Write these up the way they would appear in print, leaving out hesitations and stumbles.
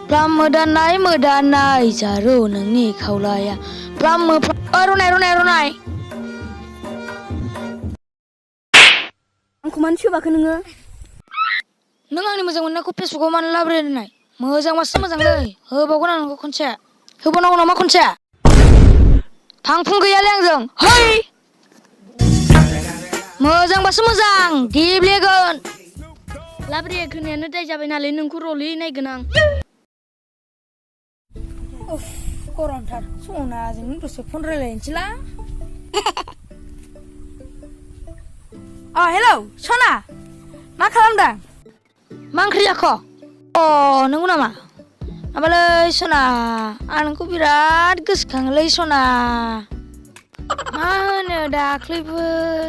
Plam modanai jaro nangni kaulaya. Plam runai. Angku man coba nङो? Nang आंनि मोजां मोननायखौ फेसबुकाव मानो लाबोनो दोननाय? मोजांबासो मोजांलै. होबावगोन आं नोंखौ खनसे. होबावनांगौ नामा खनसे? फांफुं गैयालै आंजों. है! मोजांबासो मोजां. गेब्लेगोन. लाब्रे खोनायानो दाय जाबाय नालाय नोंखौ रलै नायगोन आं. उफ, गरमथार. सनाजों दसे फन रायलायनोसैला. हेलौ सना, मा खालामदों? मा ओंख्रि जाखो? नंगौ नामा? माबालै सना, आं नोंखौ बिराद गोसोखाङोलै सना. मा होनो दाख्लैबो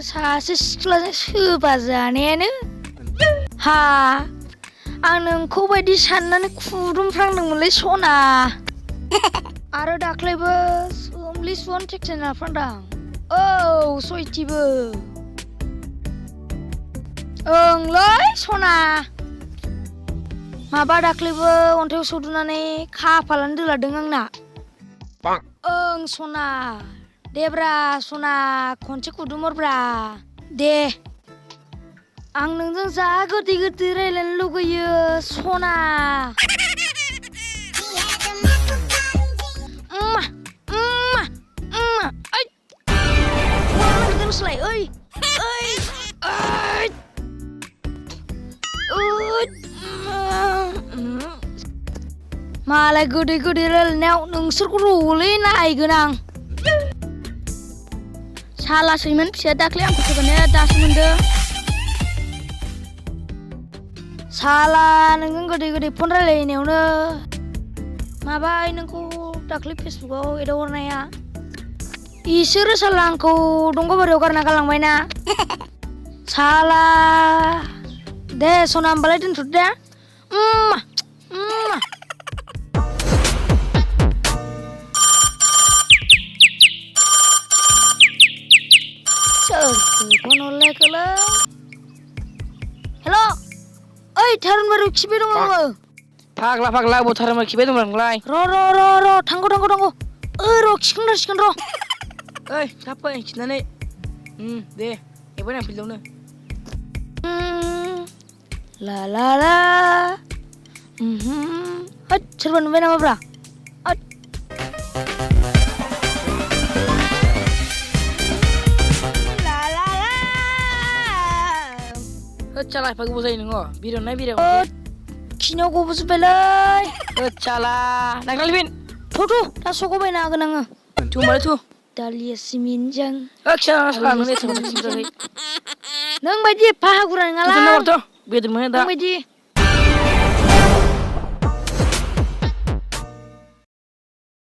सासे सिख्लाजों सोबा जानायानो? हा, आं नोंखौ बायदि साननानै खुदुमफ्रांदोंमोनलै सना. आरो दाख्लैबो सोमलि सुवन टेक्सि लाफ्रांदां. औ, सयथिबो. ओंलै सना. माबा दाख्लैबो अन्थाइआव सौदुनानै खाफालानो दोलादों आंना. ओं सना. देब्रा सना, खनसे खुदुमहरब्रा। दे. आं नोंजों जा गोदै रायलायनो लुगैयो सना. मालाय गोदै रायलायनायाव नोंसोरखौ रलै नायगोन आं. सालासैमोन फिसाया दाख्लै आंखौ सोबानाया दासो मोनदों. साला नोंजों गोदै फन रायलायनायावनो माबा नोंखौ दाख्लै फेसबुकाव एदावहरनाया इसोरो साला आंखौ दंग'बारियाव गारना गालांबायना. साला दे सना होमबालाय दोनथ'दो दे. सोरखौ फन हरलायखोलै? हेल', ओइ थारुन बारियाव खिबाय दङ आङो. फाग्ला अबाव थारुन बारियाव खिबाय दंब्रा नोंलाय? र' थांगौ. र' खिखांगासिनो र'. ओइ थाब फै खिनानै. दे एबार आं फिल्डआवनो. ला. होद सोरबा नुबाय नामाब्रा? चाला एफा गोबाव जायो नोङो बिराव खिनायाव गबोजोब्बायलै. चाला नायग्रालि थु दा सगाव बायना होगोन आङो. थु दालिया सिमिनजों. नों नों बायदि एफा हागुरा नङाला. बेदर मोनो दा. नों बायदि